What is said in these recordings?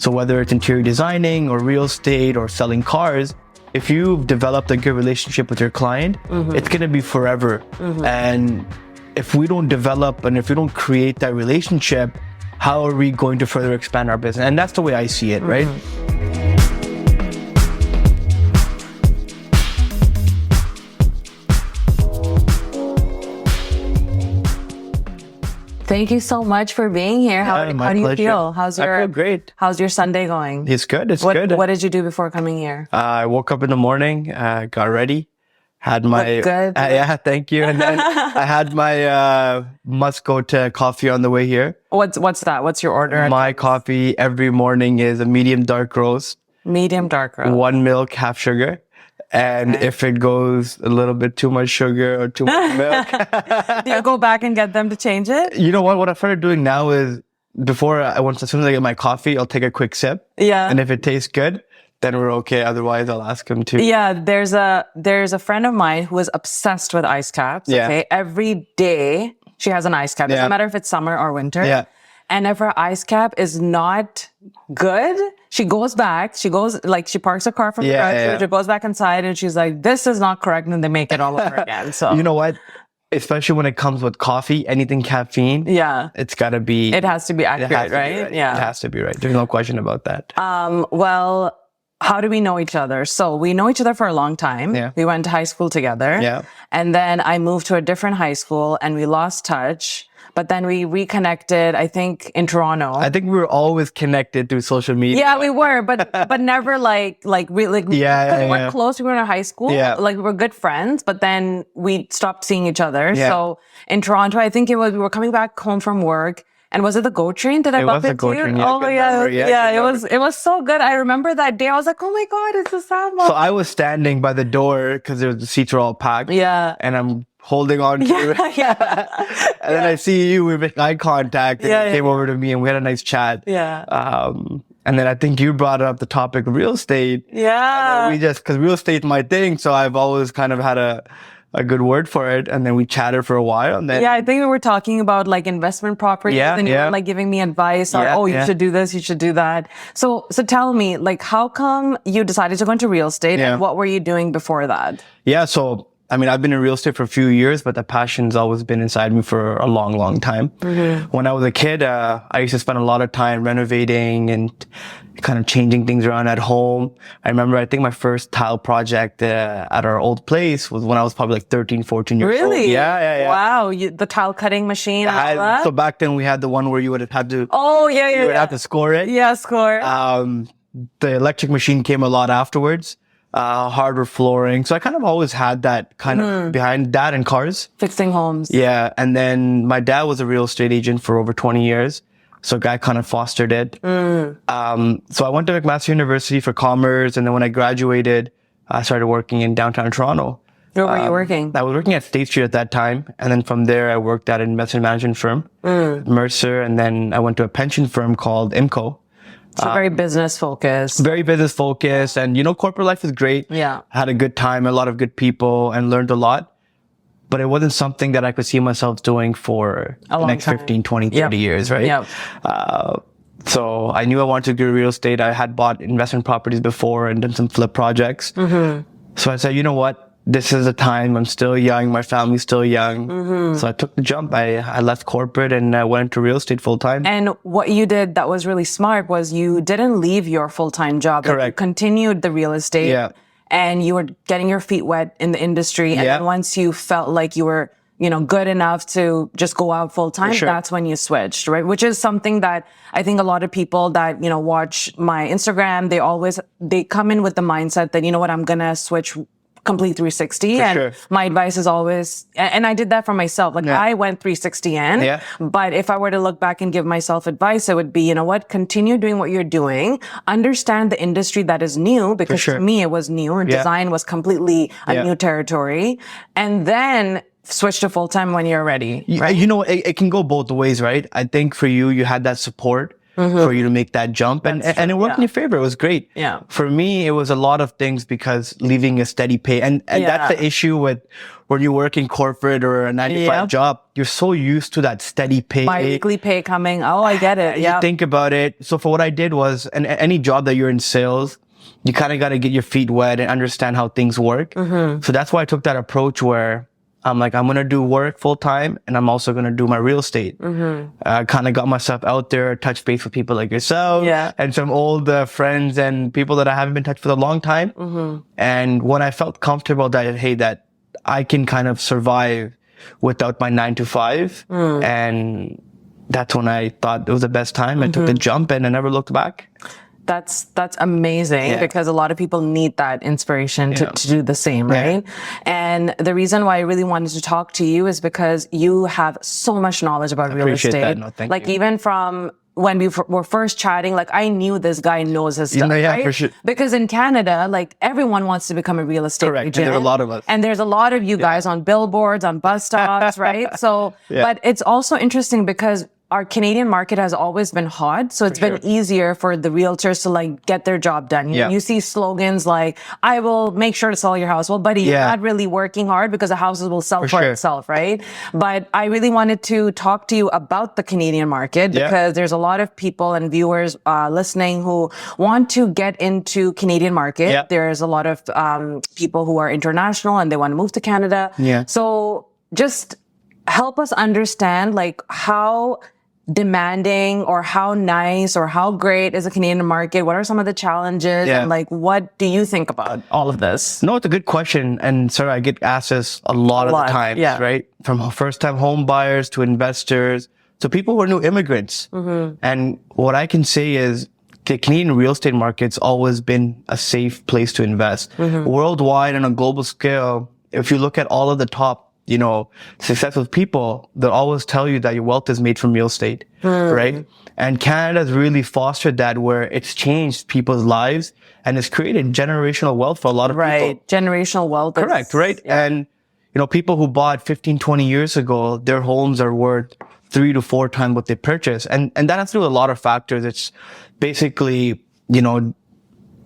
So whether it's interior designing or real estate or selling cars, if you've developed a good relationship with your client, it's going to be forever. And if we don't develop and if we don't create that relationship, how are we going to further expand our business? And that's the way I see it, right? Thank you so much for being here. How do you feel? I feel great. How's your Sunday going? It's good. Good. What did you do before coming here? I woke up in the morning, got ready, had my good. Yeah, thank you. And then I had my must go to coffee on the way here. What's that? What's your order? My coffee every morning is a medium dark roast. Medium dark roast. 1 milk, half sugar. And if it goes a little bit too much sugar or too much milk, do you go back and get them to change it? You know what? What I started doing now is as soon as I get my coffee, I'll take a quick sip. Yeah. And if it tastes good, then we're okay. Otherwise, I'll ask him to. Yeah. There's a friend of mine who is obsessed with ice caps. Yeah. Okay. Every day she has an ice cap. Doesn't matter if it's summer or winter. Yeah. And if her ice cap is not good, she goes back. She parks her car from the garage. She goes back inside and she's like, this is not correct. And they make it all over again. So, you know what? Especially when it comes with coffee, anything caffeine. Yeah. It has to be accurate, right? Yeah. It has to be right. There's no question about that. Well, how do we know each other? So we know each other for a long time. Yeah. We went to high school together. Yeah. And then I moved to a different high school and we lost touch. But then we reconnected, I think, in Toronto. I think we were always connected through social media. Yeah, we were, but never we weren't close. We were in high school. Yeah. Like we were good friends, but then we stopped seeing each other. Yeah. So in Toronto, I think we were coming back home from work. And was it the GO train? Did I bump into you? Train, yeah. Oh yeah. It was so good. I remember that day. I was like, oh my God, it's Usama. So I was standing by the door because the seats were all packed. Yeah. And I'm holding on to it. Yeah. And then I see you, we make eye contact, and you came over to me and we had a nice chat. Yeah. And then I think you brought up the topic of real estate. Yeah. Because real estate's my thing, so I've always kind of had a good word for it. And then we chatted for a while. And then I think we were talking about like investment properties and you were like giving me advice on, you should do this, you should do that. So tell me, like, how come you decided to go into real estate and what were you doing before that? Yeah. So, I mean, I've been in real estate for a few years, but the passion's always been inside me for a long, long time. When I was a kid, I used to spend a lot of time renovating and kind of changing things around at home. I remember, I think my first tile project at our old place was when I was probably like 13, 14 years old. Really? Yeah. Wow. The tile cutting machine and all that? So back then we had the one where you would have had to... Oh, yeah. You would have to score it. Yeah, score. The electric machine came a lot afterwards. Hardwood flooring. So I kind of always had that kind of behind that and cars. Fixing homes. Yeah. And then my dad was a real estate agent for over 20 years. So guy kind of fostered it. So I went to McMaster University for commerce. And then when I graduated, I started working in downtown Toronto. Where were you working? I was working at State Street at that time. And then from there, I worked at an investment management firm, Mercer. And then I went to a pension firm called IMCO. So very business focused. Very business focused. And, corporate life is great. Yeah. I had a good time, a lot of good people, and learned a lot. But it wasn't something that I could see myself doing for the next 15, 20, 30 years, right? Yeah. So I knew I wanted to do real estate. I had bought investment properties before and done some flip projects. So I said, you know what? This is the time. I'm still young. My family's still young. So I took the jump. I left corporate and I went into real estate full time. And what you did that was really smart was you didn't leave your full-time job. Correct. You continued the real estate. Yeah. And you were getting your feet wet in the industry. And then once you felt like you were, good enough to just go out full time, that's when you switched, right? Which is something that I think a lot of people that, watch my Instagram, they come in with the mindset that, I'm going to switch complete 360. My advice is always, and I did that for myself. I went 360 in, but if I were to look back and give myself advice, it would be, continue doing what you're doing, understand the industry that is new, because to me it was new and design was completely a new territory. And then switch to full-time when you're ready. Right? It can go both ways, right? I think for you, you had that support for you to make that jump. And it worked in your favor. It was great. Yeah. For me, it was a lot of things because leaving a steady pay. And that's the issue with when you work in corporate or a 9-to-5 job, you're so used to that steady pay. Bi-weekly pay coming. Oh, I get it. You think about it. So for what I did was, and any job that you're in sales, you kind of got to get your feet wet and understand how things work. So that's why I took that approach where I'm like, I'm going to do work full time and I'm also going to do my real estate. I kind of got myself out there, touch base with people like yourself and some old friends and people that I haven't been in touch with a long time. And when I felt comfortable that, hey, that I can kind of survive without my 9-to-5. And that's when I thought it was the best time. I took the jump and I never looked back. That's amazing because a lot of people need that inspiration to do the same, right? And the reason why I really wanted to talk to you is because you have so much knowledge about real estate. That. No, thank you. Even from when we were first chatting, like I knew this guy knows his stuff, right? For sure. Because in Canada, like everyone wants to become a real estate agent. And there are a lot of us. And there's a lot of you guys on billboards, on bus stops, right? So, but it's also interesting because our Canadian market has always been hot. So it's been easier for the realtors to like get their job done. You see slogans like, I will make sure to sell your house. Well, buddy, you're not really working hard because the houses will sell for itself, right? But I really wanted to talk to you about the Canadian market because there's a lot of people and viewers listening who want to get into Canadian market. There's a lot of people who are international and they want to move to Canada. So just help us understand like how demanding or how nice or how great is the Canadian market? What are some of the challenges? And like, what do you think about all of this? No, it's a good question. And sir, I get asked this a lot of the times, right? From first time home buyers to investors to people who are new immigrants. And what I can say is the Canadian real estate market's always been a safe place to invest. Worldwide on a global scale, if you look at all of the top successful people, they'll always tell you that your wealth is made from real estate, right? And Canada's really fostered that where it's changed people's lives and it's created generational wealth for a lot of people. Generational wealth. Correct, right? And, people who bought 15, 20 years ago, their homes are worth 3 to 4 times what they purchased. And that has to do with a lot of factors. It's basically,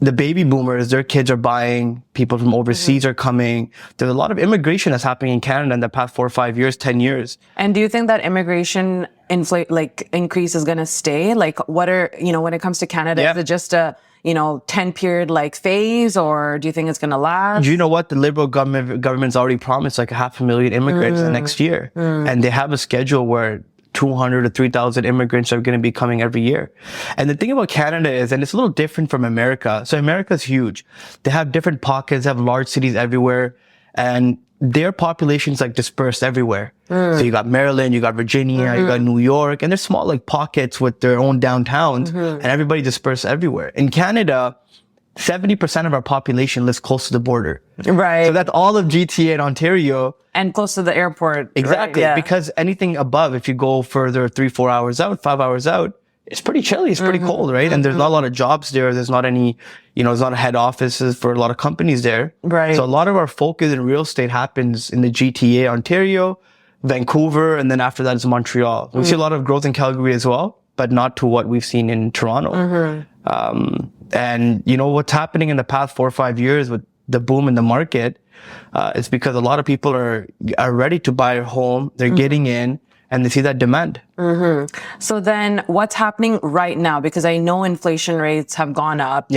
the baby boomers, their kids are buying, people from overseas are coming. There's a lot of immigration that's happening in Canada in the past 4 or 5 years, 10 years. And do you think that immigration increase is going to stay? Like what are, when it comes to Canada, is it just a, 10 period phase, or do you think it's going to last? Do you know what? The Liberal government's already promised like 500,000 immigrants next year. And they have a schedule where 200 to 3,000 immigrants are going to be coming every year. And the thing about Canada is, and it's a little different from America. So America's huge. They have different pockets, they have large cities everywhere, and their population's dispersed everywhere. So you got Maryland, you got Virginia, you got New York, and there's small pockets with their own downtowns, and everybody dispersed everywhere. In Canada, 70% of our population lives close to the border. Right. So that's all of GTA and Ontario. And close to the airport. Exactly. Right? Because anything above, if you go further 3-4 hours out, 5 hours out, it's pretty chilly. It's pretty cold, right? And there's not a lot of jobs there. There's not any, there's not head offices for a lot of companies there. Right. So a lot of our focus in real estate happens in the GTA, Ontario, Vancouver, and then after that is Montreal. We see a lot of growth in Calgary as well, but not to what we've seen in Toronto. And what's happening in the past 4 or 5 years with the boom in the market, is because a lot of people are ready to buy a home. They're getting in and they see that demand. So then what's happening right now? Because I know inflation rates have gone up.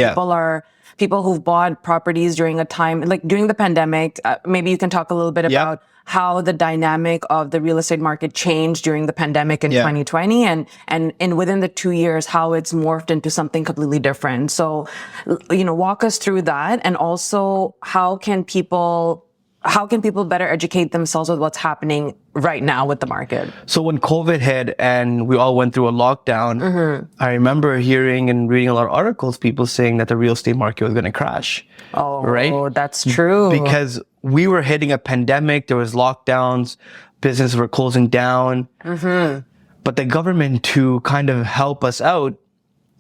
People who've bought properties during a time, like during the pandemic, maybe you can talk a little bit about how the dynamic of the real estate market changed during the pandemic in 2020 and within the 2 years, how it's morphed into something completely different. So, walk us through that. And also how can people better educate themselves with what's happening right now with the market? So when COVID hit and we all went through a lockdown, I remember hearing and reading a lot of articles, people saying that the real estate market was going to crash. Oh, right? That's true. Because we were hitting a pandemic, there was lockdowns, businesses were closing down. But the government, to kind of help us out,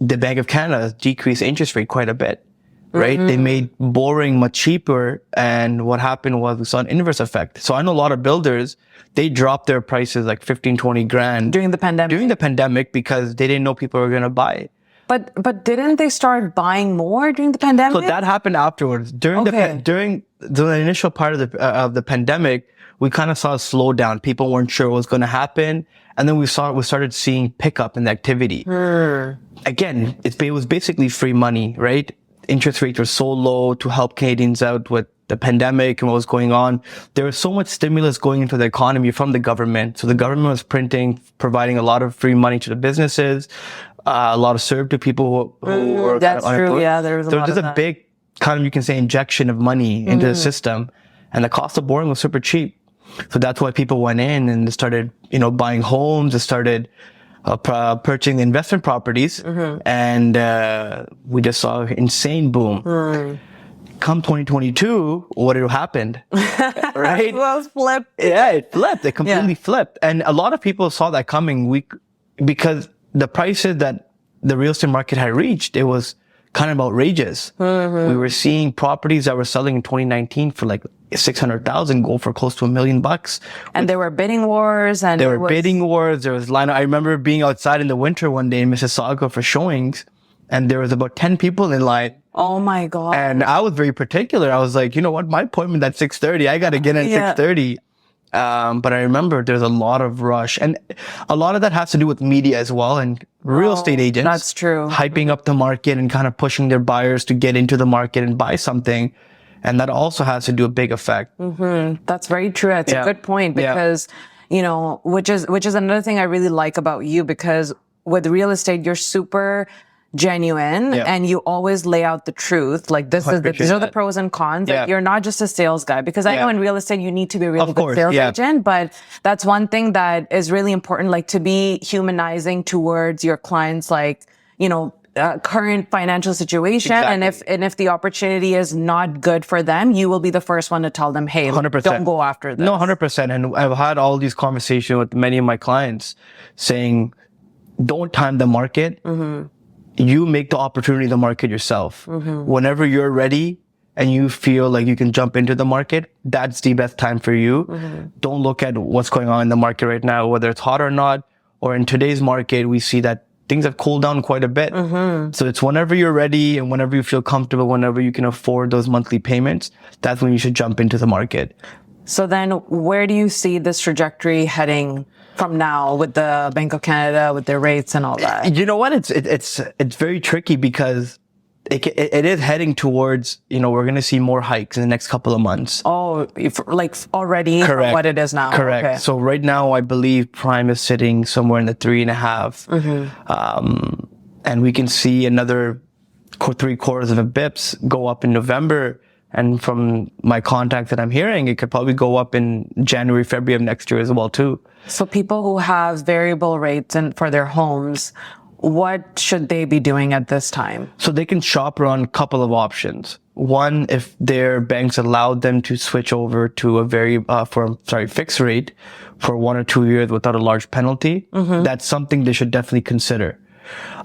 the Bank of Canada decreased interest rate quite a bit. right? They made borrowing much cheaper. And what happened was we saw an inverse effect. So I know a lot of builders, they dropped their prices like 15, 20 grand. During the pandemic? Because they didn't know people were going to buy it. But didn't they start buying more during the pandemic? So that happened afterwards. During the initial part of the pandemic, we kind of saw a slowdown. People weren't sure what was going to happen. And then we started seeing pickup in the activity. Again, it was basically free money, right? Interest rates were so low to help Canadians out with the pandemic and what was going on. There was so much stimulus going into the economy from the government. So the government was providing a lot of free money to the businesses, a lot of serve to people who were that's kind of true. Yeah, there was a big kind of, you can say, injection of money into the system, and the cost of borrowing was super cheap. So that's why people went in and they started, buying homes. They started purchasing the investment properties, and we just saw an insane boom. Come 2022, what happened? Right? Well, it flipped. Yeah, it flipped. It completely flipped, and a lot of people saw that coming. Because the prices that the real estate market had reached, it was kind of outrageous. We were seeing properties that were selling in 2019 for like 600,000 go for close to $1 million. And there were bidding wars. And there was line. I remember being outside in the winter one day in Mississauga for showings, and there was about 10 people in line. Oh my God. And I was very particular. I was like, you know what? My appointment at 6:30. I got to get in at 6:30. But I remember there's a lot of rush, and a lot of that has to do with media as well, and real estate agents. That's true. Hyping up the market and kind of pushing their buyers to get into the market and buy something. And that also has to do a big effect. That's very true. That's a good point, because, which is another thing I really like about you, because with real estate, you're super genuine and you always lay out the truth. Like these are the pros and cons. Like, you're not just a sales guy, because I know in real estate, you need to be a really good sales agent, but that's one thing that is really important, like to be humanizing towards your clients, like, current financial situation. Exactly. And if the opportunity is not good for them, you will be the first one to tell them, hey, 100%. Don't go after this. No, 100%. And I've had all these conversations with many of my clients saying, don't time the market. You make the opportunity the market yourself. Whenever you're ready and you feel like you can jump into the market, that's the best time for you. Don't look at what's going on in the market right now, whether it's hot or not, or in today's market, we see that things have cooled down quite a bit. So it's whenever you're ready and whenever you feel comfortable, whenever you can afford those monthly payments, that's when you should jump into the market. So then where do you see this trajectory heading from now with the Bank of Canada, with their rates and all that? You know what? It's very tricky, because it is heading towards, we're going to see more hikes in the next couple of months. Oh, like already what it is now. Correct. Okay. So right now, I believe prime is sitting somewhere in the 3.5. And we can see another 3/4 of a bips go up in November. And from my contacts that I'm hearing, it could probably go up in January, February of next year as well, too. So people who have variable rates for their homes, what should they be doing at this time? So they can shop around a couple of options. One, if their banks allowed them to switch over to a fixed rate for 1 or 2 years without a large penalty, that's something they should definitely consider.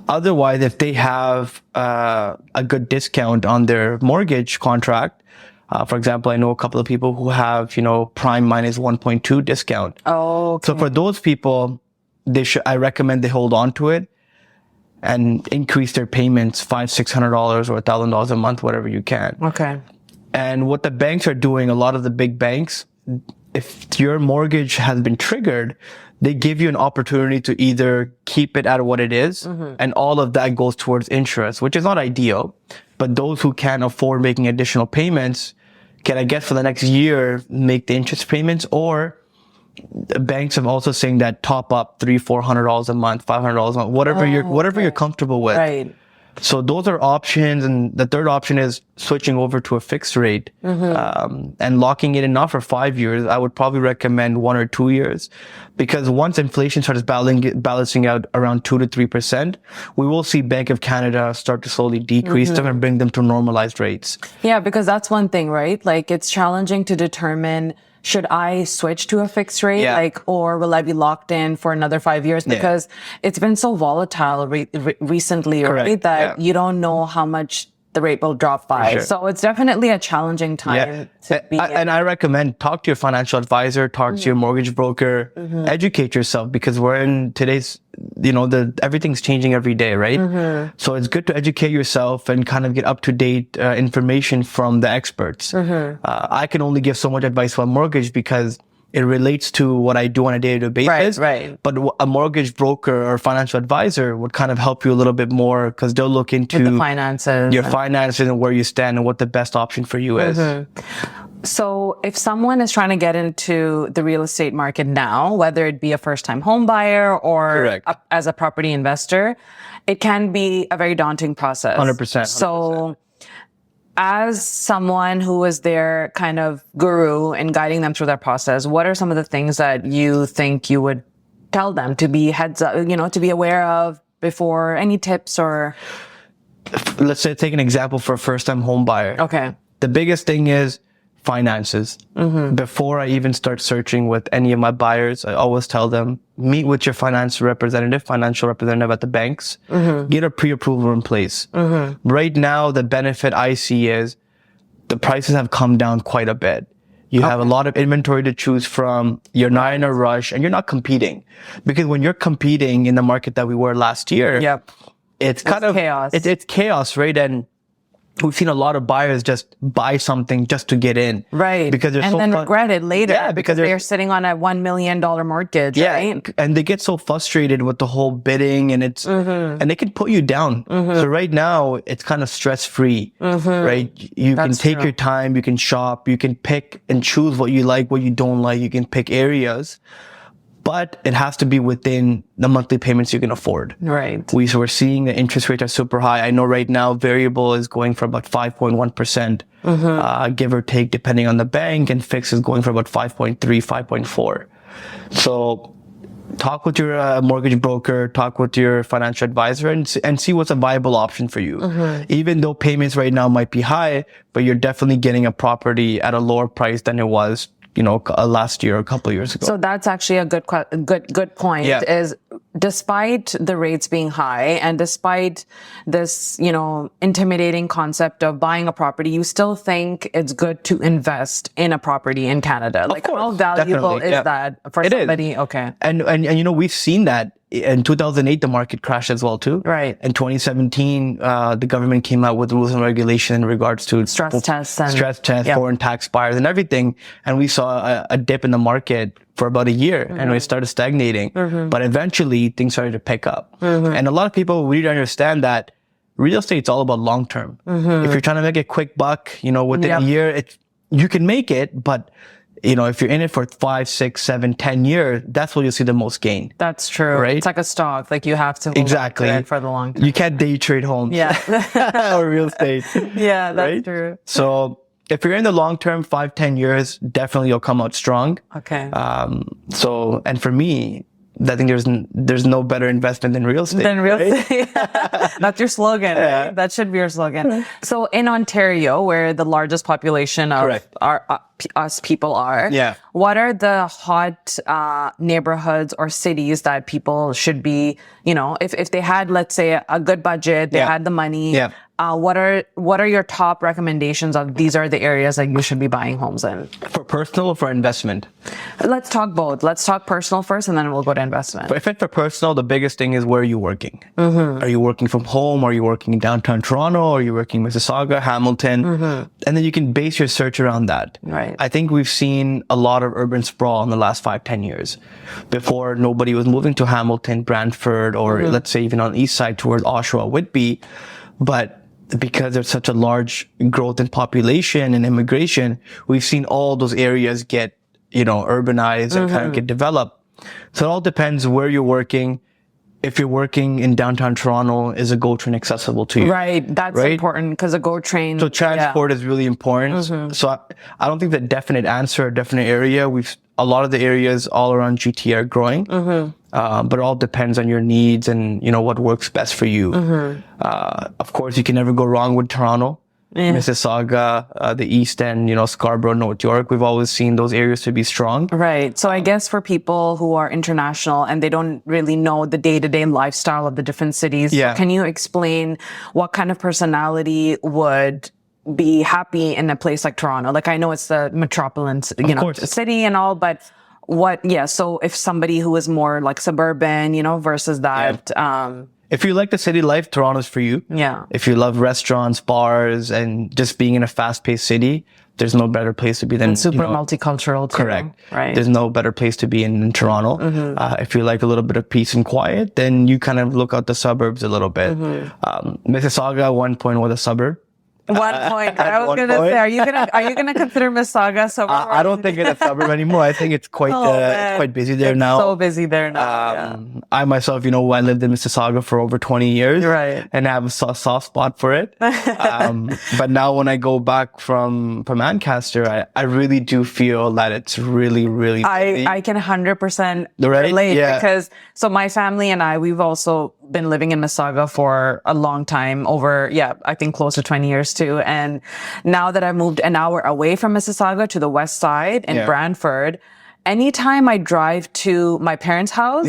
Otherwise, if they have a good discount on their mortgage contract, for example, I know a couple of people who have, prime minus 1.2 discount. Oh, okay. So for those people, I recommend they hold on to it and increase their payments $500-$600 or $1,000 a month, whatever you can. Okay. And what the banks are doing, a lot of the big banks, if your mortgage has been triggered, they give you an opportunity to either keep it at what it is, and all of that goes towards interest, which is not ideal. But those who can't afford making additional payments can, I guess, for the next year, make the interest payments, or the banks have also saying that top up $300-$400 a month, $500 a month, whatever you're comfortable with. Right. So those are options. And the third option is switching over to a fixed rate, and locking it in not for 5 years. I would probably recommend 1 or 2 years, because once inflation starts balancing out around 2 to 3%, we will see Bank of Canada start to slowly decrease them and bring them to normalized rates. Yeah, because that's one thing, right? Like, it's challenging to determine, should I switch to a fixed rate? Or will I be locked in for another 5 years? Because it's been so volatile recently, right? That you don't know how much the rate will drop by. Sure. So it's definitely a challenging time to be in. And I recommend talk to your financial advisor, talk to your mortgage broker, educate yourself, because we're in today's, everything's changing every day, right? So it's good to educate yourself and kind of get up to date information from the experts. I can only give so much advice on mortgage because it relates to what I do on a day-to-day basis. Right. But a mortgage broker or financial advisor would kind of help you a little bit more, because they'll look into the finances, your finances and where you stand and what the best option for you is. So if someone is trying to get into the real estate market now, whether it be a first-time home buyer or as a property investor, it can be a very daunting process. 100%. So as someone who is their kind of guru in guiding them through that process, what are some of the things that you think you would tell them to be heads up, to be aware of before? Any tips or? Let's say, take an example for a first-time home buyer. Okay. The biggest thing is finances. Before I even start searching with any of my buyers, I always tell them, meet with your financial representative at the banks, get a pre-approval in place. Right now, the benefit I see is the prices have come down quite a bit. You have a lot of inventory to choose from. You're not in a rush and you're not competing, because when you're competing in the market that we were last year, it's kind of chaos. It's chaos, right? And we've seen a lot of buyers just buy something just to get in. Right. Because they're then regret it later. Yeah, because they're sitting on a $1 million mortgage. Right. And they get so frustrated with the whole bidding, and it's, and they can put you down. So right now it's kind of stress free, right? You can take your time, you can shop, you can pick and choose what you like, what you don't like. You can pick areas, but it has to be within the monthly payments you can afford. Right. We're seeing the interest rates are super high. I know right now variable is going for about 5.1%, give or take, depending on the bank, and fixed is going for about 5.3, 5.4. So talk with your mortgage broker, talk with your financial advisor, and see what's a viable option for you. Even though payments right now might be high, but you're definitely getting a property at a lower price than it was last year, a couple of years ago. So that's actually a good point. Is despite the rates being high and despite this, intimidating concept of buying a property, you still think it's good to invest in a property in Canada. Like, how valuable is that for somebody? Is. Okay. And we've seen that. In 2008, the market crashed as well too. Right. In 2017, the government came out with rules and regulation in regards to stress tests, foreign tax buyers and everything. And we saw a dip in the market for about a year, and it started stagnating. But eventually things started to pick up. And a lot of people really understand that real estate's all about long term. If you're trying to make a quick buck, within a year, you can make it, but if you're in it for 5, 6, 7, 10 years, that's where you'll see the most gain. That's true. Right? It's like a stock. Like, you have to hold on to it for the long term. You can't day trade homes. Or real estate. Yeah, that's true. So if you're in the long term, 5, 10 years, definitely you'll come out strong. Okay. And for me, I think there's no better investment than real estate. Estate. That's your slogan. Yeah. Right? That should be your slogan. So in Ontario, where the largest population of us people are, what are the hot neighborhoods or cities that people should be, if they had, let's say, a good budget, they had the money, what are your top recommendations of these are the areas that you should be buying homes in? For personal or for investment? Let's talk both. Let's talk personal first, and then we'll go to investment. If it's for personal, the biggest thing is, where are you working? Are you working from home? Are you working in downtown Toronto? Are you working in Mississauga, Hamilton? And then you can base your search around that. Right. I think we've seen a lot of urban sprawl in the last 5, 10 years. Before, nobody was moving to Hamilton, Brantford, or let's say even on the east side towards Oshawa, Whitby. But because there's such a large growth in population and immigration, we've seen all those areas get, urbanized and kind of get developed. So it all depends where you're working. If you're working in downtown Toronto, is a GO train accessible to you? Right. That's important, because a GO train. So transport is really important. So I don't think the definite answer, definite area. A lot of the areas all around GTA are growing. But it all depends on your needs and, what works best for you. Of course, you can never go wrong with Toronto. Mississauga, the East End, Scarborough, North York. We've always seen those areas to be strong. Right. So I guess for people who are international and they don't really know the day-to-day lifestyle of the different cities, can you explain what kind of personality would be happy in a place like Toronto? Like, I know it's the metropolitan, city and all, but so if somebody who is more like suburban, versus that, if you like the city life, Toronto's for you. Yeah. If you love restaurants, bars, and just being in a fast-paced city, there's no better place to be than super multicultural too. Correct. Right. There's no better place to be in Toronto. If you like a little bit of peace and quiet, then you kind of look out the suburbs a little bit. Mississauga at one point was a suburb. 1 point. I was gonna say, are you gonna consider Mississauga suburb? I don't think it's a suburb anymore. I think it's quite quite busy there now. So busy there now. I myself, I lived in Mississauga for over 20 years, right? And I have a soft spot for it. But now when I go back from Ancaster, I really do feel that it's really, really busy. I can 100% relate because so my family and we've also been living in Mississauga for a long time, over I think close to 20 years too. And now that I've moved an hour away from Mississauga to the west side in Brantford, anytime I drive to my parents' house,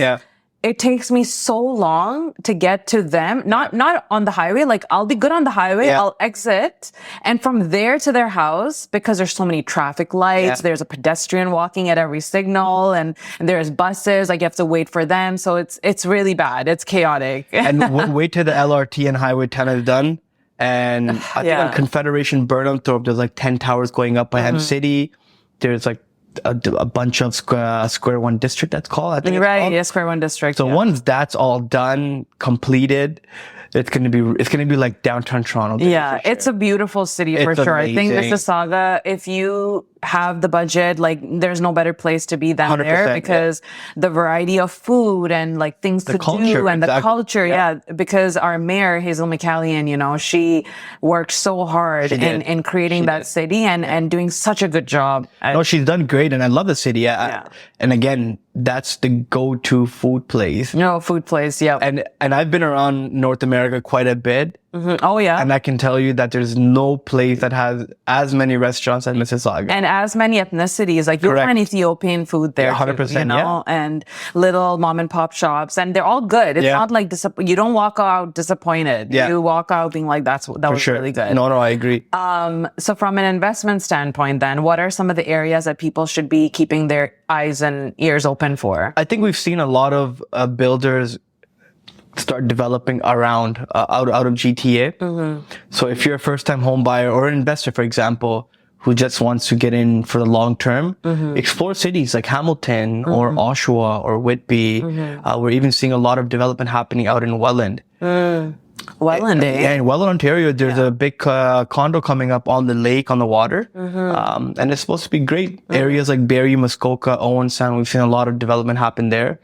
it takes me so long to get to them. Not on the highway. Like, I'll be good on the highway. I'll exit. And from there to their house, because there's so many traffic lights, there's a pedestrian walking at every signal, and there's buses. Like, you have to wait for them. So it's really bad. It's chaotic. And wait till the LRT and Highway 10 is done. And I think on Confederation Burnhamthorpe, there's like 10 towers going up by Ham City. There's like a bunch of Square One District, that's called. I think right, yeah, Square One District. So once that's all done, completed, it's gonna be like downtown Toronto. Yeah, it's a beautiful city for sure. Amazing. I think Mississauga, if you have the budget, like, there's no better place to be than 100%, there, because the variety of food and like things to do and the culture. Because our mayor, Hazel McCallion, she worked so hard in creating that city and doing such a good job. No, she's done great, and I love the city. And again, that's the go-to food place. Food place, And I've been around North America quite a bit. Oh, yeah. And I can tell you that there's no place that has as many restaurants as Mississauga. And as many ethnicities. Like, you'll find Ethiopian food there. 100%, and little mom and pop shops. And they're all good. It's not like you don't walk out disappointed. You walk out being like, that was really good. No, I agree. So from an investment standpoint, then, what are some of the areas that people should be keeping their eyes and ears open for? I think we've seen a lot of builders start developing around out of GTA. So if you're a first-time home buyer or an investor, for example, who just wants to get in for the long term, explore cities like Hamilton or Oshawa or Whitby. We're even seeing a lot of development happening out in Welland. Welland, Yeah, in Welland, Ontario, there's a big condo coming up on the lake, on the water. And it's supposed to be great. Areas like Barrie, Muskoka, Owen Sound, we've seen a lot of development happen there.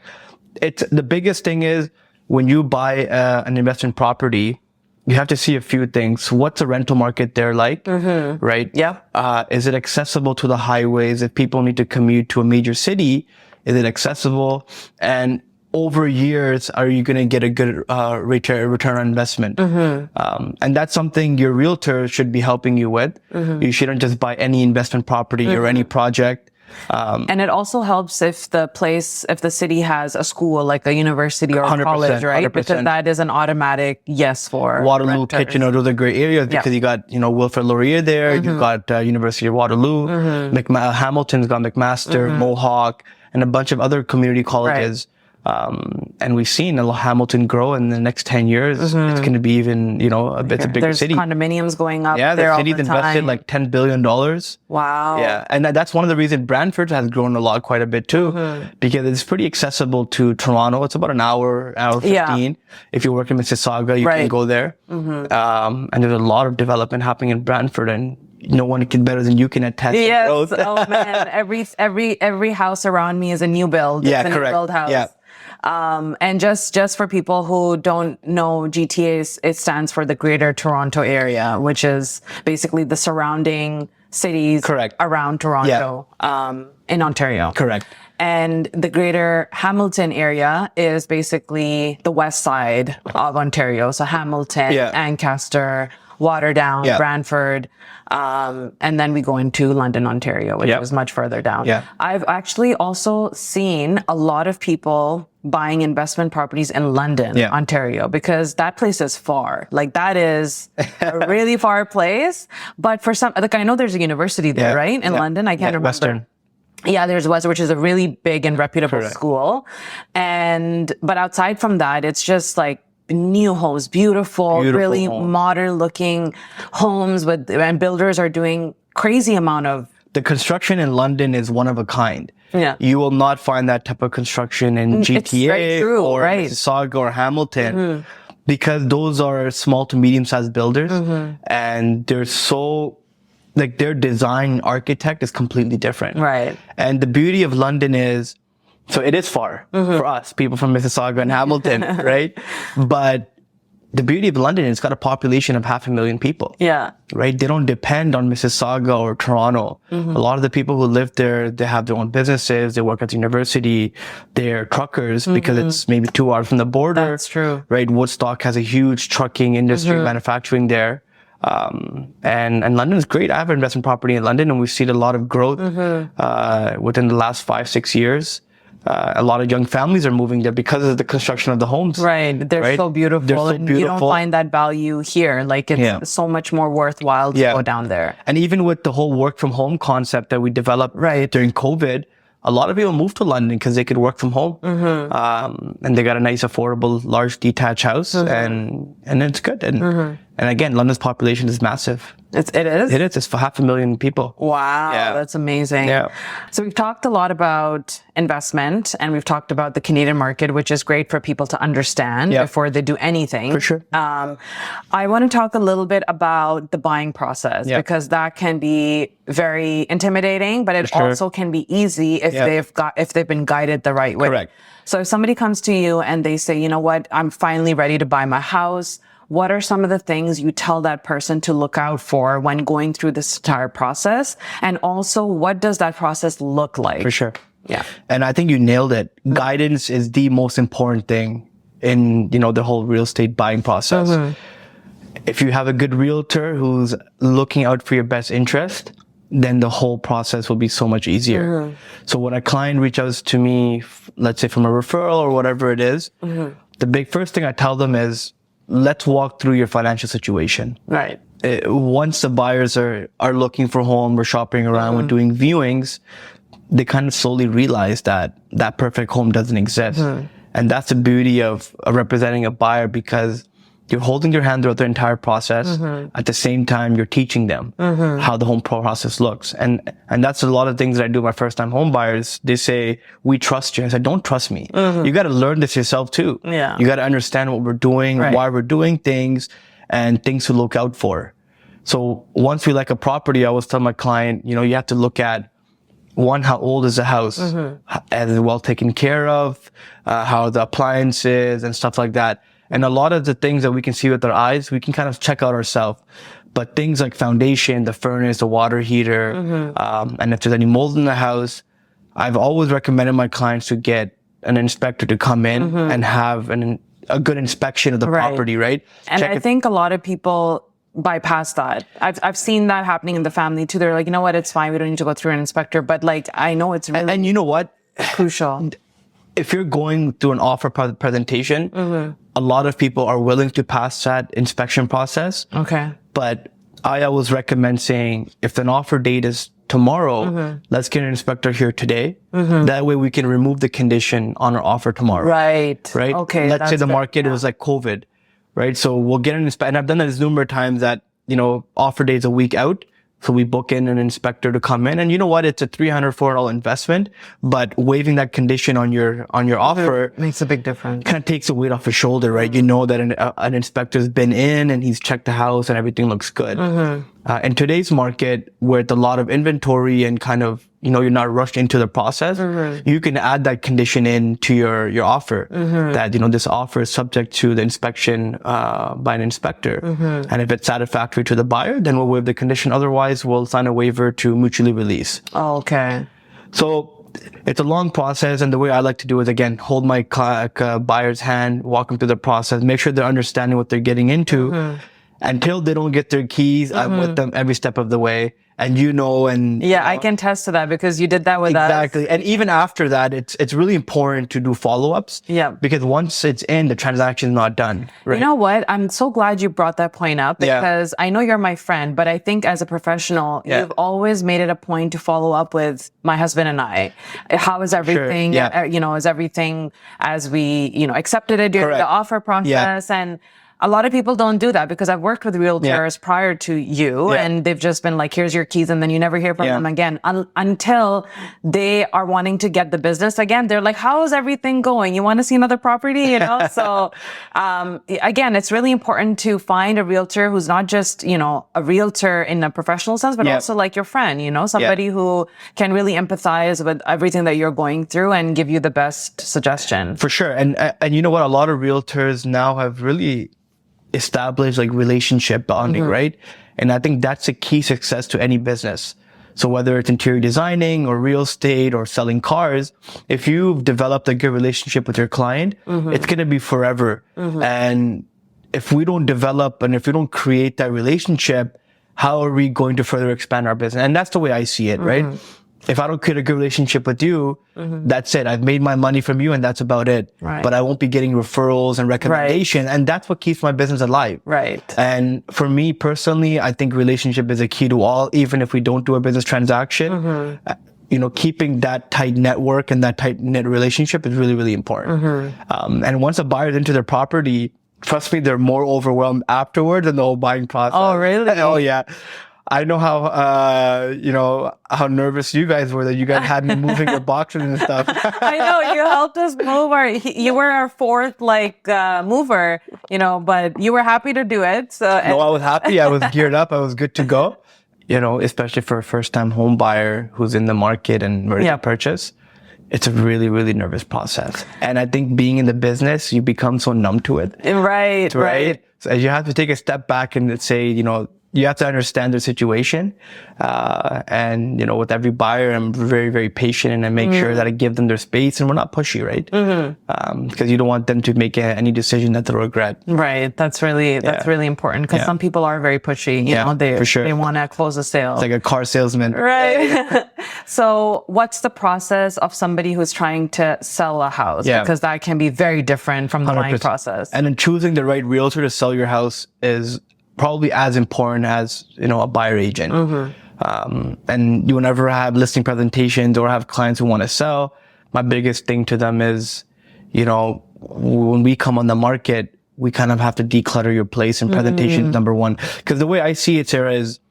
The biggest thing is, when you buy an investment property, you have to see a few things. What's the rental market there like, right? Yeah. Is it accessible to the highways? If people need to commute to a major city, is it accessible? And over years, are you going to get a good return on investment? And that's something your realtor should be helping you with. You shouldn't just buy any investment property or any project. And it also helps if the city has a school, like a university or a college, right? 100%. Because that is an automatic yes for Waterloo, renters. Kitchener, those are great areas because you got, Wilfrid Laurier there, you've got University of Waterloo, Hamilton's got McMaster, Mohawk, and a bunch of other community colleges. And we've seen Hamilton grow in the next 10 years. It's going to be even, it's a bigger city. There's condominiums going up there the all city's the time. invested like $10 billion. Wow. Yeah. And that's one of the reasons Brantford has grown a lot, quite a bit too, because it's pretty accessible to Toronto. It's about an hour 15. If you work in Mississauga, you can go there. And there's a lot of development happening in Brantford, and no one can better than you can attest. Yes. Oh man. Every house around me is a new build. Yeah, it's a correct. New build house. Yeah. And just for people who don't know, GTA, it stands for the Greater Toronto Area, which is basically the surrounding cities around Toronto, in Ontario. Correct. And the Greater Hamilton area is basically the west side of Ontario. So Hamilton, Ancaster, Waterdown, Brantford, and then we go into London, Ontario, which is much further down. I've actually also seen a lot of people buying investment properties in London, Ontario, because that place is far. Like that is a really far place. But for some, like I know there's a university there, right? In London, I can't remember. Western. Yeah, there's Western, which is a really big and reputable school. But outside from that, it's just like new homes, beautiful really homes. modern looking homes and builders are doing crazy amount of. The construction in London is one of a kind. Yeah. You will not find that type of construction in GTA or Mississauga or Hamilton because those are small to medium sized builders and they're so like their design architect is completely different. Right. And the beauty of London is, so it is far for us, people from Mississauga and Hamilton, right? But the beauty of London is it's got a population of 500,000 people. Yeah. Right? They don't depend on Mississauga or Toronto. A lot of the people who live there, they have their own businesses, they work at the university, they're truckers because it's maybe 2 hours from the border. That's true. Right? Woodstock has a huge trucking industry, manufacturing there. And London is great. I have an investment property in London and we've seen a lot of growth within the last 5-6 years. A lot of young families are moving there because of the construction of the homes. Right. They're so beautiful. They're so and beautiful. You don't find that value here. Like it's so much more worthwhile to go down there. And even with the whole work from home concept that we developed during COVID, a lot of people moved to London because they could work from home. And they got a nice, affordable, large detached house and it's good. And again, London's population is massive. It is? It is. It's for 500,000 people. Wow. Yeah. That's amazing. Yeah. So we've talked a lot about investment and we've talked about the Canadian market, which is great for people to understand before they do anything. For sure. I want to talk a little bit about the buying process because that can be very intimidating, but it also can be easy if they've been guided the right way. Correct. So if somebody comes to you and they say, you know what, I'm finally ready to buy my house. What are some of the things you tell that person to look out for when going through this entire process? And also, what does that process look like? For sure. Yeah. And I think you nailed it. Guidance is the most important thing in, the whole real estate buying process. If you have a good realtor who's looking out for your best interest, then the whole process will be so much easier. So when a client reaches out to me, let's say from a referral or whatever it is, the first thing I tell them is, let's walk through your financial situation. Right. Once the buyers are looking for a home, we're shopping around, we're doing viewings, they kind of slowly realize that perfect home doesn't exist. And that's the beauty of representing a buyer because you're holding their hand throughout the entire process. At the same time, you're teaching them how the home process looks. And that's a lot of things that I do with my first time home buyers. They say, we trust you. I said, don't trust me. You got to learn this yourself too. Yeah. You got to understand what we're doing, why we're doing things and things to look out for. So once we like a property, I always tell my client, you have to look at one, how old is the house? Is it well taken care of? How are the appliances and stuff like that? And a lot of the things that we can see with our eyes, we can kind of check out ourselves. But things like foundation, the furnace, the water heater, and if there's any mold in the house, I've always recommended my clients to get an inspector to come in and have a good inspection of the property, right? And I think a lot of people bypass that. I've seen that happening in the family too. They're like, you know what, it's fine. We don't need to go through an inspector. But like, I know it's really and you know what? Crucial. If you're going through an offer presentation, a lot of people are willing to pass that inspection process. Okay. But I always recommend saying, if an offer date is tomorrow, let's get an inspector here today. That way we can remove the condition on our offer tomorrow. Right. Right? Okay. Let's say the market was like COVID, right? So we'll get an inspector. And I've done this numerous times that, offer date's a week out. So we book in an inspector to come in, and you know what? It's a $300, $400 investment, but waiving that condition on your offer makes a big difference. Kind of takes the weight off his shoulder, right? You know that an inspector's been in and he's checked the house and everything looks good. In today's market, with a lot of inventory and kind of, you're not rushed into the process, you can add that condition in to your offer that, this offer is subject to the inspection by an inspector. And if it's satisfactory to the buyer, then we'll waive the condition. Otherwise, we'll sign a waiver to mutually release. Okay. So it's a long process. And the way I like to do is, again, hold my buyer's hand, walk them through the process, make sure they're understanding what they're getting into. until they don't get their keys, I'm with them every step of the way. And and yeah, I can attest to that because you did that with us. Exactly. And even after that, it's really important to do follow-ups. Yeah. Because once it's in, the transaction is not done. Right? You know what? I'm so glad you brought that point up because I know you're my friend, but I think as a professional, you've always made it a point to follow up with my husband and I. How is everything? Sure. Yeah. Is everything as we, accepted it during the offer process? And a lot of people don't do that because I've worked with realtors prior to you and they've just been like, here's your keys. And then you never hear from them again until they are wanting to get the business again. They're like, how is everything going? You want to see another property? So, again, it's really important to find a realtor who's not just, a realtor in a professional sense, but also like your friend, somebody who can really empathize with everything that you're going through and give you the best suggestion. For sure. And you know what? A lot of realtors now have really established like relationship bonding, right? And I think that's a key success to any business. So whether it's interior designing or real estate or selling cars, if you've developed a good relationship with your client, it's going to be forever. And if we don't develop and if we don't create that relationship, how are we going to further expand our business? And that's the way I see it, right? If I don't create a good relationship with you, that's it. I've made my money from you and that's about it. Right. But I won't be getting referrals and recommendations. And that's what keeps my business alive. Right. And for me personally, I think relationship is a key to all, even if we don't do a business transaction. Keeping that tight network and that tight knit relationship is really, really important. And once a buyer's into their property, trust me, they're more overwhelmed afterwards than the whole buying process. Oh, really? Oh, yeah. I know how nervous you guys were that you guys had me moving your boxes and stuff. I know you helped us move you were our fourth mover, but you were happy to do it. So no, I was happy. I was geared up. I was good to go. Especially for a first-time home buyer who's in the market and ready to purchase. It's a really, really nervous process. And I think being in the business, you become so numb to it. Right. So you have to take a step back and say, you have to understand their situation. And, with every buyer, I'm very, very patient and I make sure that I give them their space and we're not pushy, right? Because you don't want them to make any decision that they'll regret. Right. That's really important because some people are very pushy. For sure. They want to close a sale. It's like a car salesman. Right. So what's the process of somebody who's trying to sell a house? Because that can be very different from the 100%. Buying process. And then choosing the right realtor to sell your house is probably as important as, a buyer agent. And you will never have listing presentations or have clients who want to sell. My biggest thing to them is, when we come on the market, we kind of have to declutter your place and presentation is number one. Because the way I see it, Sarah, is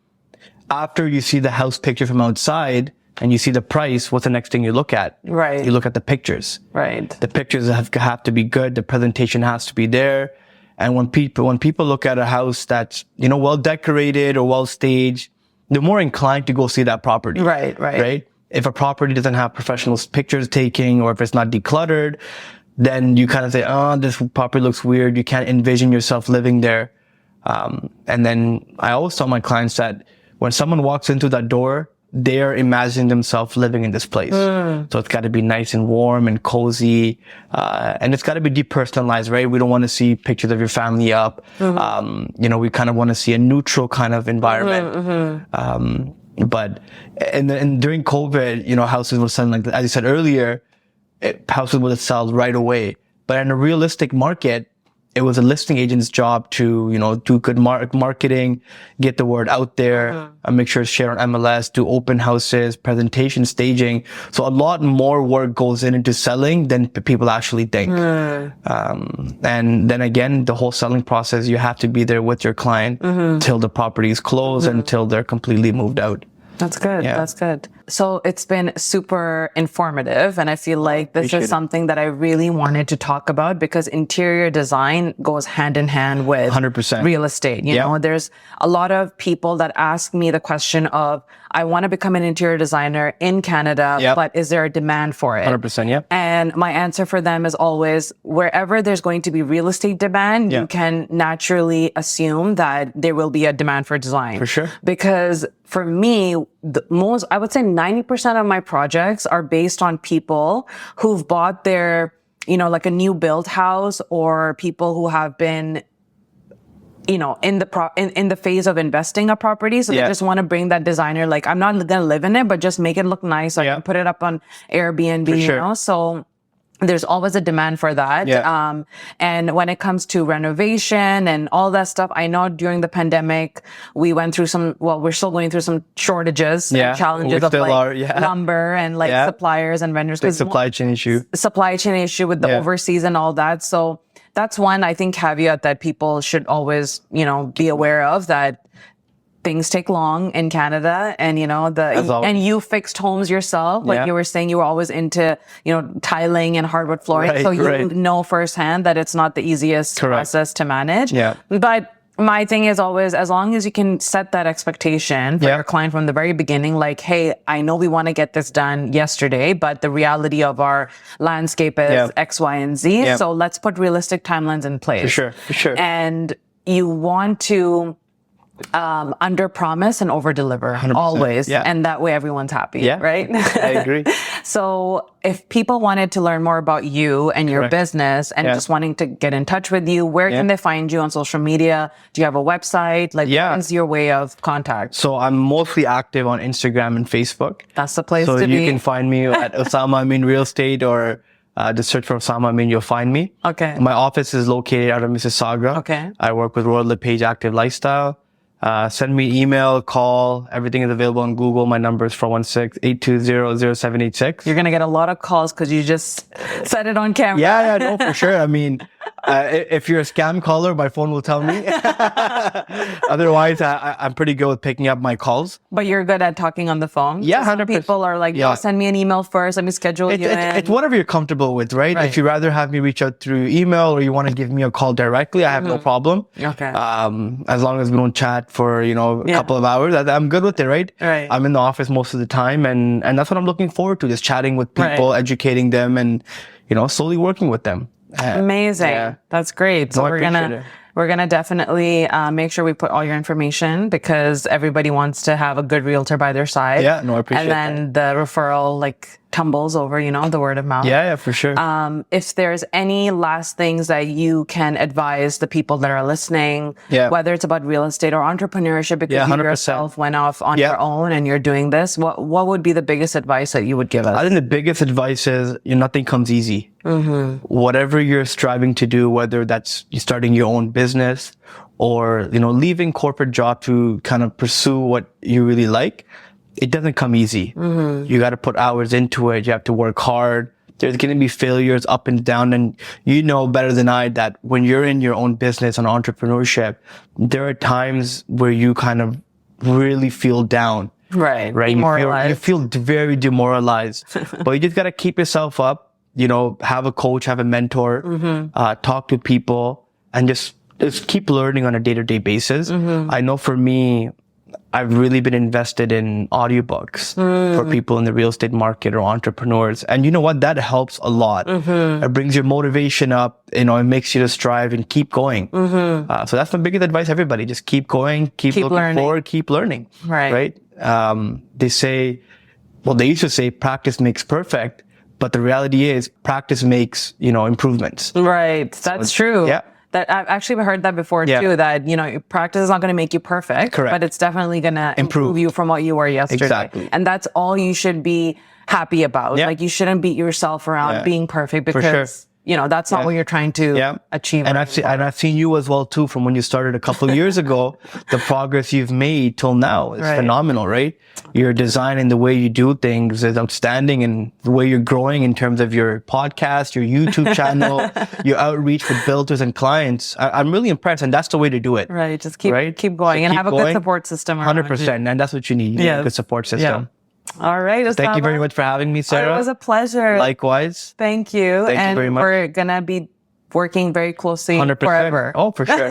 after you see the house picture from outside and you see the price, what's the next thing you look at? Right. You look at the pictures. Right. The pictures have to be good. The presentation has to be there. And when people look at a house that's, well decorated or well staged, they're more inclined to go see that property. Right. If a property doesn't have professional pictures taking or if it's not decluttered, then you kind of say, oh, this property looks weird. You can't envision yourself living there. And then I always tell my clients that when someone walks into that door, they're imagining themselves living in this place. So it's got to be nice and warm and cozy. And it's got to be depersonalized, right? We don't want to see pictures of your family up. We kind of want to see a neutral kind of environment. But during COVID, houses were selling like, as you said earlier, houses would sell right away. But in a realistic market, it was a listing agent's job to, do good marketing, get the word out there, and make sure it's shared on MLS, do open houses, presentation, staging. So a lot more work goes into selling than people actually think. And then again, the whole selling process, you have to be there with your client till the property is closed until they're completely moved out. That's good. Yeah. That's good. So it's been super informative. And I feel like this is something that I really wanted to talk about because interior design goes hand in hand with 100% real estate. You know, there's a lot of people that ask me the question of, I want to become an interior designer in Canada, but is there a demand for it? 100%, yeah. And my answer for them is always, wherever there's going to be real estate demand, you can naturally assume that there will be a demand for design. For sure. Because for me, I would say 90% of my projects are based on people who've bought their, like a new build house or people who have been in the phase of investing a property. So they just want to bring that designer, like, I'm not going to live in it, but just make it look nice. So I can put it up on Airbnb, you know? So there's always a demand for that. And when it comes to renovation and all that stuff, I know during the pandemic, we went through we're still going through some shortages and challenges of like lumber and like suppliers and vendors. Big supply chain issue With the overseas and all that. So that's one, I think, caveat that people should always, be aware of, that things take long in Canada, and and you fixed homes yourself. Like you were saying, you were always into, tiling and hardwood flooring. So you know firsthand that it's not the easiest process to manage. But my thing is always, as long as you can set that expectation for your client from the very beginning, like, hey, I know we want to get this done yesterday, but the reality of our landscape is X, Y, and Z. So let's put realistic timelines in place. For sure. And you want to under promise and over deliver always. And that way everyone's happy. Right? I agree. So if people wanted to learn more about you and your business and just wanting to get in touch with you, where can they find you on social media? Do you have a website? Like, what's your way of contact? So I'm mostly active on Instagram and Facebook. That's the place to be. So you can find me at Usama Amin Real Estate, or just search for Usama Amin, you'll find me. Okay. My office is located out of Mississauga. Okay. I work with Royal LePage Active Lifestyle. Send me email, call. Everything is available on Google. My number is 416-820-0786. You're going to get a lot of calls because you just said it on camera. Yeah, no, for sure. I mean, if you're a scam caller, my phone will tell me. Otherwise, I'm pretty good with picking up my calls. But you're good at talking on the phone? Yeah, 100%. Some people are like, send me an email first. Let me schedule you in. It's whatever you're comfortable with, right? If you'd rather have me reach out through email, or you want to give me a call directly, I have no problem. Okay. As long as we don't chat for, a couple of hours, I'm good with it, right? Right. I'm in the office most of the time, and that's what I'm looking forward to, just chatting with people, educating them, and, slowly working with them. Amazing. Yeah. That's great. So we're gonna definitely make sure we put all your information, because everybody wants to have a good realtor by their side. Yeah, no, I appreciate that. And then the referral tumbles over, the word of mouth. Yeah, for sure. If there's any last things that you can advise the people that are listening, whether it's about real estate or entrepreneurship, because you yourself went off on your own and you're doing this, what would be the biggest advice that you would give us? I think the biggest advice is nothing comes easy. Whatever you're striving to do, whether that's you starting your own business or, leaving corporate job to kind of pursue what you really like, it doesn't come easy. You got to put hours into it. You have to work hard. There's going to be failures up and down. And you know better than I that when you're in your own business and entrepreneurship, there are times where you kind of really feel down. Right. You feel very demoralized, but you just got to keep yourself up, have a coach, have a mentor, talk to people, and just keep learning on a day-to-day basis. I know for me, I've really been invested in audiobooks for people in the real estate market or entrepreneurs. And you know what? That helps a lot. It brings your motivation up. It makes you to strive and keep going. So that's my biggest advice, everybody. Just keep going, keep looking learning. Forward, keep learning. Right? They used to say practice makes perfect, but the reality is practice makes, improvements. Right. That's true. Yeah. That I've actually heard that before too, that, practice is not going to make you perfect, but it's definitely going to improve you from what you were yesterday. Exactly. And that's all you should be happy about. Like, you shouldn't beat yourself around being perfect, because that's not what you're trying to achieve. And I've seen you as well too, from when you started a couple of years ago. The progress you've made till now is phenomenal, right? Your design and the way you do things is outstanding, and the way you're growing in terms of your podcast, your YouTube channel, your outreach with builders and clients. I'm really impressed, and that's the way to do it. Right. Just keep going, and have a good support system. 100%. And that's what you need. A good support system. All right, Usama. Thank you very much for having me, Sarah. It was a pleasure. Likewise. Thank you. Thank you very much. We're going to be working very closely 100%. Forever. Oh, for sure.